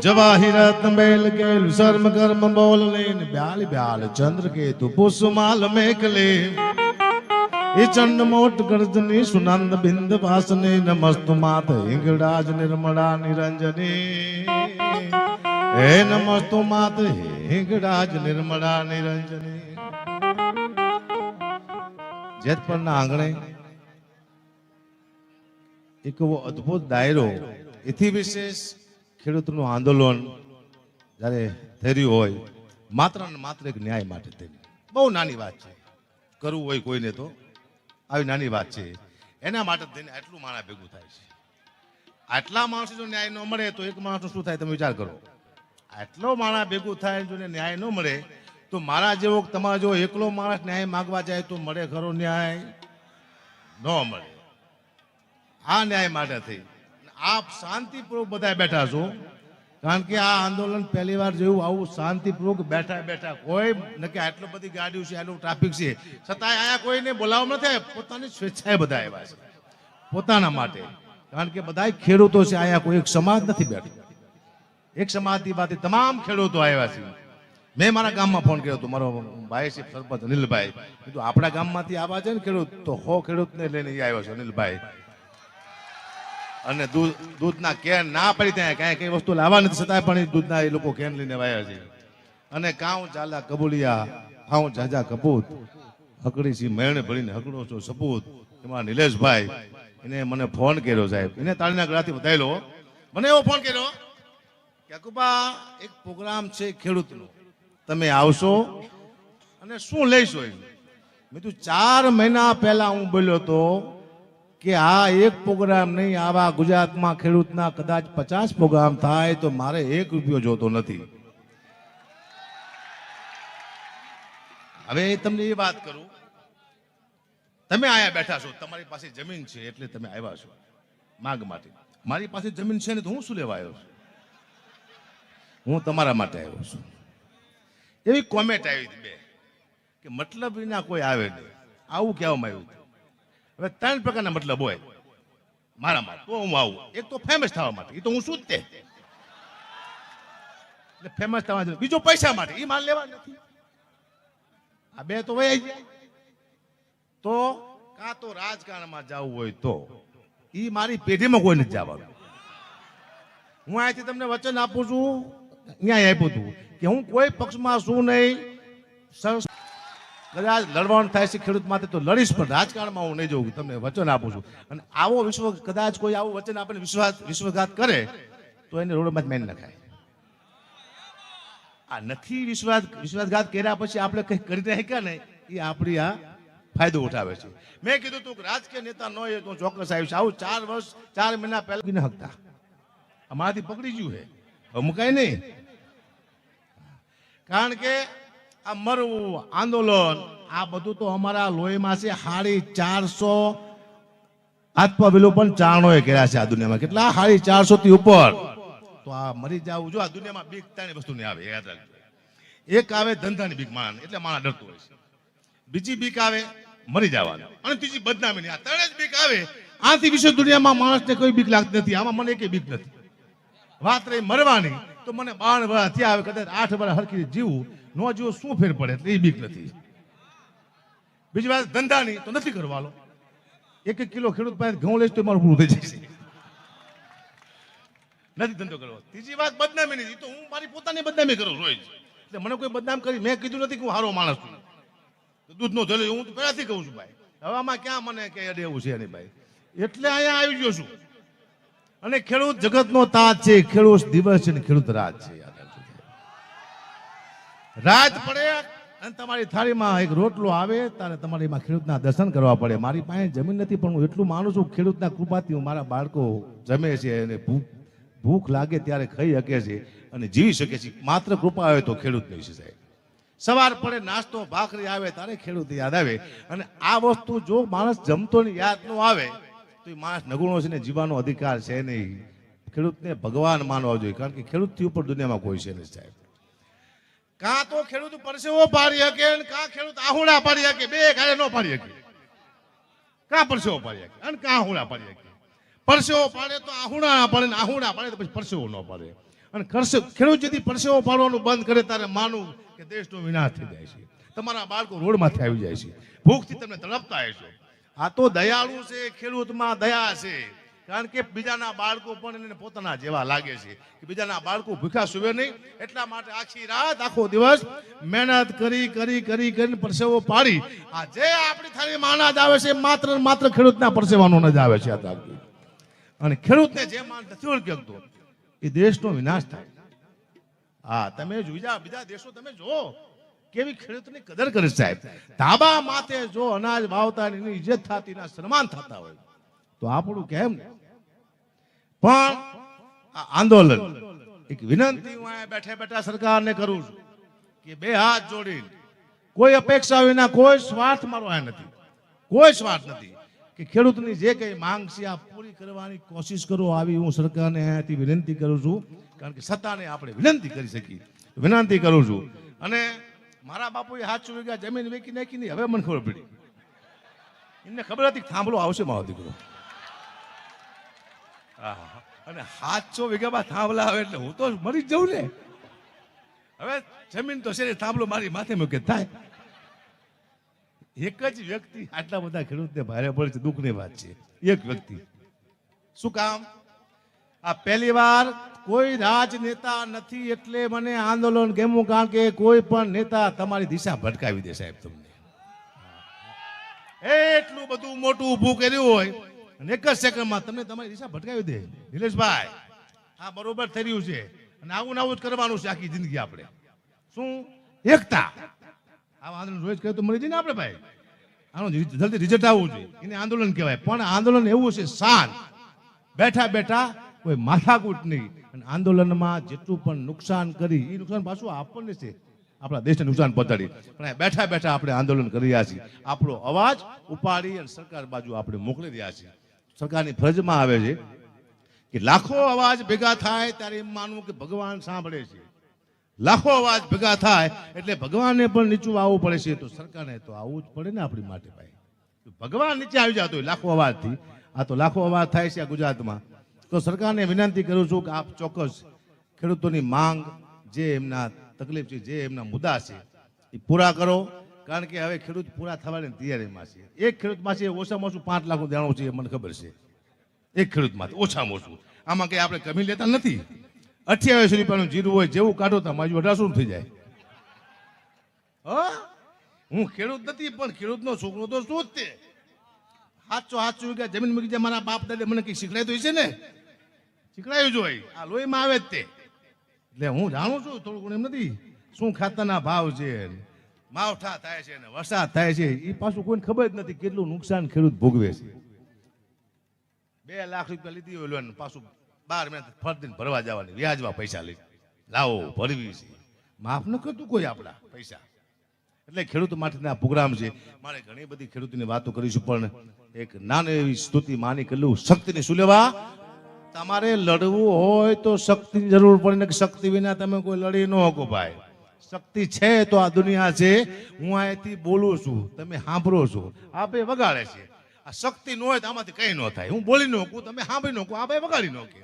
जवाहिरत mail के शर्म कर्म बोल लेन ब्याल ब्याल चंद्र के तु पुष्माल मेकले ये चंड मोट गर्जनी सुनंद बिंद वासने नमस्तु मात हिंगड़ाज निर्मला निरंजनी हे नमस्तु मात हिंगड़ाज निर्मला निरंजनी। जेतपुर ना आंगणे एक वो अद्भुत दायरो इथी विशेष ખેડૂતનું આંદોલન જ્યારે થઈ રહ્યું હોય માત્ર ને માત્ર એક ન્યાય માટે થઈને બહુ નાની વાત છે કરવું હોય કોઈને તો આવી નાની વાત છે એના માટે થઈને આટલું માણસ ભેગું થાય છે। આટલા માણસો જો ન્યાય ન મળે તો એક માણસનું શું થાય તમે વિચાર કરો। આટલો માણસ ભેગું થાય જો ન્યાય ન મળે તો મારા જેવો તમારા જો એકલો માણસ ન્યાય માગવા જાય તો મળે ખરો ન્યાય ન મળે। આ ન્યાય માટે થઈ आप शांतिपूर्वक बधाई बैठा छो कारण के आ आंदोलन पहली बार जो आવું शांतिपूर्वक बैठा बैठा कोई नके आटलो बधी गाड़ियों છે આટલું ટ્રાફિક છે છતાંય આયા કોઈને બોલાવ નથી પોતાની સ્વેચ્છાએ બધા આવ્યા છે પોતાના માટે કારણ કે બધાય ખેડૂતો છે આયા કોઈ એક સમાજ નથી બેઠો એક સમાજથી બાદ તમામ ખેડૂતો આવ્યા છે। મેં મારા ગામમાં ફોન કર્યો તો મારો ભાઈ છે સરપંચ અનિલભાઈ કીધું આપણા ગામમાંથી આવા છે ને ખેડૂત તો 100 ખેડૂતને લઈને આવ્યો છે અનિલભાઈ અને દૂધના કેન ના પડી ત્યાં કાંઈ કઈ વસ્તુ લાવવા નથી છતાંય પણ દૂધના એ લોકો કેન લઈને વાયા છે। અને કાઉ ચાલા કબુલિયા આઉ જાજા કપૂત હકડી સી મેણે ભરીને હકડો છો સપૂત એમાં નિલેશભાઈ એને મને ફોન કર્યો સાહેબ એને તાળીના ગળાથી વધાયેલો મને એવો ફોન કર્યો કે અકુબા એક પ્રોગ્રામ છે ખેડૂતનો તમે આવશો અને શું લઈશો એમ મેં તું 4 મહિના પહેલા હું બોલ્યો તો કે આ એક પ્રોગ્રામ નહીં આવા ગુજરાતમાં ખેડૂતના કદાચ 50 પ્રોગ્રામ થાય તો મારે 1 રૂપિયો જોતો નથી। હવે તમને એ વાત કરું તમે આયા બેઠા છો તમારી પાસે જમીન છે એટલે તમે આવ્યા છો માગ માટે મારી પાસે જમીન છે ને તો હું શું લેવા આવ્યો છું હું તમારા માટે આવ્યો છું। એવી કોમેન્ટ આવી હતી બે કે મતલબ વિના કોઈ આવે નહીં આવું કહેવામાં આવ્યું હવે 3 પ્રકારના મતલબ હોય મારામાં તો હું આવું એક તો ફેમસ થવા માટે એ તો હું શું જ તે એટલે ફેમસ થવા માટે બીજો પૈસા માટે એ માલ લેવા નથી આ બે તો વહી જાય તો કાં તો રાજકારણમાં જવું હોય તો એ મારી પેઢીમાં કોઈ નથી જવાનું। હું અહીંથી તમને વચન આપું છું ન્યાય આપ્યું હતું કે હું કોઈ પક્ષમાં શું નહીં કદાચ લડવાનું થાય છે ખેડૂત માટે તો લડીશ પણ રાજકારણમાં હું નહીં જઉં તમને વચન આપું છું। અને આવો વિશ્વ કદાચ કોઈ આવું વચન આપણે વિશ્વાસઘાત કરે તો એને રોડમાં જ મારી નખાય। આ નથી વિશ્વાસઘાત કર્યા પછી આપણે કંઈ કરી નાખ્યા ને એ આપણી આ ફાયદો ઉઠાવે છે। મેં કીધું તું રાજકીય નેતા ન હોય તો ચોક્કસ આવીશ આવું 4 મહિના પહેલા ન હકતા અમારાથી પકડી ગયું છે હવે મુકાય નહીં કારણ કે આ મરવું આંદોલન આ બધું તો અમારા લોહીમાં છે। 450 આત્મવિલોપન ચારણોએ કર્યા છે આ દુનિયામાં કેટલા 450 થી ઉપર તો આ મરી જાવું જો આ દુનિયામાં બીક તાની વસ્તુ નહીં આવે યાદ રાખજો। એક આવે ધંધાની બીક માણસ એટલે માણસ ડરતો હોય છે બીજી બીક આવે મરી જવાનું અને ત્રીજી બદનામીની આ 3 જ બીક આવે આથી વિશે દુનિયામાં માણસને કોઈ બીક લાગતી નથી આમાં મને એકે બીક નથી। વાત રહી મરવાની તો મને 12 વર્ષ થયા આવે કદાચ 8 વર્ષ હરખી જીવું નો જીવો શું ફેર પડે એટલે એ બીક નથી। બીજી વાત ધંધાની તો નથી કરવાનો 1 કિલો ખેડૂત પાસે ઘઉં લઈશ તો મારું પૂરું થઈ જશે નથી ધંધો કરવો। ત્રીજી વાત બદનામીની તો હું મારી પોતાની બદનામી કરું રોજ એટલે મને કોઈ બદનામ કરી મેં કીધું નથી કે હું સારો માણસ છું દૂધ નો થેલો હું તો પહેલાથી કહું છું ભાઈ હવે આમાં ક્યાં મને કે અડે એવું છે નહીં ભાઈ એટલે અહીંયા આવી ગયો છું। અને ખેડૂત જગતનો તાજ છે ખેડૂત દિવસ છે ને ખેડૂત રાત છે રાત પડે અને તમારી થાળીમાં એક રોટલો આવે ત્યારે તમારે એમાં ખેડૂતના દર્શન કરવા પડે। મારી પાસે જમીન નથી પણ હું એટલું માનું છું ખેડૂતના કૃપાથી હું મારા બાળકો જમે છે અને ભૂખ લાગે ત્યારે ખાઈ શકે છે અને જીવી શકે છે માત્ર કૃપા આવે તો ખેડૂત નહીં છે સાહેબ। સવાર પડે નાસ્તો ભાખરી આવે ત્યારે ખેડૂત યાદ આવે અને આ વસ્તુ જો માણસ જમતો ને યાદ ન આવે તો એ માણસ નગુણો છે ને જીવવાનો અધિકાર છે નહીં। ખેડૂતને ભગવાન માનવા જોઈએ કારણ કે ખેડૂતથી ઉપર દુનિયામાં કોઈ છે નહીં સાહેબ। કાં તો ખેડૂત પરસેવો પાડી શકે કાં ખેડૂત આહુડા પાડી શકે બે કાલે ન પાડી શકે કાં પરસેવો પાડી શકે અને કાં આહુડા પાડી શકે। પરસેવો પાડે તો આહુડા પડે ને આહુડા પાડે તો પછી પરસેવો ન પડે અને ખેડૂત જેથી પરસેવો પાડવાનું બંધ કરે ત્યારે માનવું કે દેશનો વિનાશ થઈ જાય છે. તમારા બાળકો રોડમાંથી આવી જાય છે, ભૂખથી તમને તડપતા હશો. આ તો દયાળુ છે, ખેડૂતમાં દયા છે. કારણ કે બીજાના બાળકો પણ એને પોતાના જેવા લાગે છે કે બીજાના બાળકો ભૂખ્યા સુવે નહીં, એટલા માટે આખી રાત આખો દિવસ મહેનત કરી કરી કરી કરીને પરસેવો પાડી આ જે આપણી થાળીમાં અનાજ આવે છે માત્ર ને માત્ર ખેડૂતના પરસેવાનો અનાજ આવે છે. અને ખેડૂતને જે માન નથી ઓળખતો એ દેશનો વિનાશ થાય. હા, તમે બીજા દેશો તમે જો કેવી ખેડૂતની કદર કરે સાહેબ. ધાબા માથે જો અનાજ વાવતા એની ઇજ્જત થતી ના સન્માન થતા હોય તો આપણું કેમ? પણ આ આંદોલન એક વિનંતી હું અહીંયા બેઠા બેઠા સરકારને કરું છું કે બે હાથ જોડીને કોઈ અપેક્ષા વિના, કોઈ સ્વાર્થ મારો આ નથી, કોઈ સ્વાર્થ નથી, કે ખેડૂતની જે કઈ માંગ છે આ પૂરી કરવાની કોશિશ કરો. આવી હું સરકારને અહીંયાથી વિનંતી કરું છું. કારણ કે સત્તાને આપણે વિનંતી કરી શકીએ, વિનંતી કરું છું. અને મારા બાપુએ 700 વીઘા જમીન વેચી નાખી નહીં, હવે મને ખબર પડી. એમને ખબર હતી થાંભલો આવશે મારો દીકરો. અને 700 વીઘામાં થાંભલા આવે એટલે હું તો મરી જ જઉં ને. હવે જમીન તો છે, થાંભલો મારી માથે મૂકે થાય. એક જ વ્યક્તિ આટલા બધા ખેડૂતને ભારે પડે છે, દુઃખની વાત છે. એક વ્યક્તિ. શું કામ? આ પહેલી વાર કોઈ રાજનેતા નથી એટલે મને આંદોલન ગમ્યું. કારણ કે કોઈ પણ નેતા તમારી દિશા ભટકાવી દે સાહેબ. તમને એટલું બધું મોટું ઊભું કર્યું હોય અને એક જ સેકન્ડમાં તમને તમારી દિશા ભટકાવી દે. નિલેશભાઈ, આ બરોબર થઈ રહ્યું છે અને આવું આવું જ કરવાનું છે આખી જિંદગી આપણે. શું એકતા? આ આંદોલન રોજ કહે તો મળી જાય ને આપણે ભાઈ. આનું જલ્દી રિઝલ્ટ આવવું જોઈએ, એને આંદોલન કહેવાય. પણ આંદોલન એવું છે શાંત, બેઠા બેઠા, કોઈ માથાકૂટ નહીં. અને આંદોલનમાં જેટલું પણ નુકસાન કરી એ નુકસાન પાછું આપણને છે, આપણા દેશને નુકસાન પહોંચાડી. પણ બેઠા બેઠા આપણે આંદોલન કરી રહ્યા છીએ. આપણો અવાજ ઉપાડી અને સરકાર બાજુ આપણે મોકલી રહ્યા છીએ. સરકારની ફરજમાં આવે છે કે લાખો અવાજ ભેગા થાય ત્યારે એમ માનવું કે ભગવાન સાંભળે છે. લાખો અવાજ ભેગા થાય એટલે ભગવાનને પણ નીચું આવવું પડે છે. તો સરકારને તો આવવું જ પડે ને આપણી માટે ભાઈ. ભગવાન નીચે આવી જતો હોય લાખો અવાજથી. આ તો લાખો અવાજ થાય છે ગુજરાતમાં. તો સરકારને વિનંતી કરું છું કે આપ ચોક્કસ ખેડૂતોની માંગ, જે એમના તકલીફ છે, જે એમના મુદ્દા છે એ પૂરા કરો. કારણ કે હવે ખેડૂત પૂરા થવાની તૈયારીમાં છે. એક ખેડૂતમાં છે ઓછામાં ઓછું 5 લાખનું દેણું છે, એ મને ખબર છે. એક ખેડૂતમાંથી ઓછામાં ઓછું. આમાં કંઈ આપણે કમી લેતા નથી. 28 રૂપિયાનું જીરું હોય, જેવું કાઢો તો મારી 1800 થઈ જાય. હું ખેડૂત નથી પણ ખેડૂતનો છોકરો તો શું જ તે. 700 વીઘા જમીન મૂકી જાય. મારા બાપ દાદા મને કંઈક શીખડાયું છે ને, શીખડાયું જ હોય. આ લોહીમાં આવે જ તે. એટલે હું જાણું છું થોડું ઘણું. એમ નથી શું ખાતરના ભાવ છે, માવઠા થાય છે ને વરસાદ થાય છે, એ પાછું કોઈને ખબર જ નથી કેટલું નુકસાન ખેડૂત ભોગવે છે. 2 લાખ રૂપિયા લીધી હોય લોન, પાછું 12 મહિના ફરતીને ભરવા જવાની, વ્યાજમાં પૈસા લઈ લાવો ભરવી છે. માફ ન કરતું કોઈ આપણા પૈસા. એટલે ખેડૂત માટેના પ્રોગ્રામ છે. મારે ઘણી બધી ખેડૂતની વાતો કરીશું પણ એક નાની એવી સ્તુતિ માની કરું. શક્તિની શું લેવા? તમારે લડવું હોય તો શક્તિની જરૂર પડે ને, શક્તિ વિના તમે કોઈ લડી ન શકો ભાઈ. શક્તિ છે તો આ દુનિયા છે. હું અહીંથી બોલું છું, તમે સાંભળો છો, આ બે વગાડે છે. આ શક્તિ ન હોય તો આમાંથી કઈ ન થાય. હું બોલી ન શકું, તમે સાંભળી ન શકો, આ બે વગાડી ન શકે.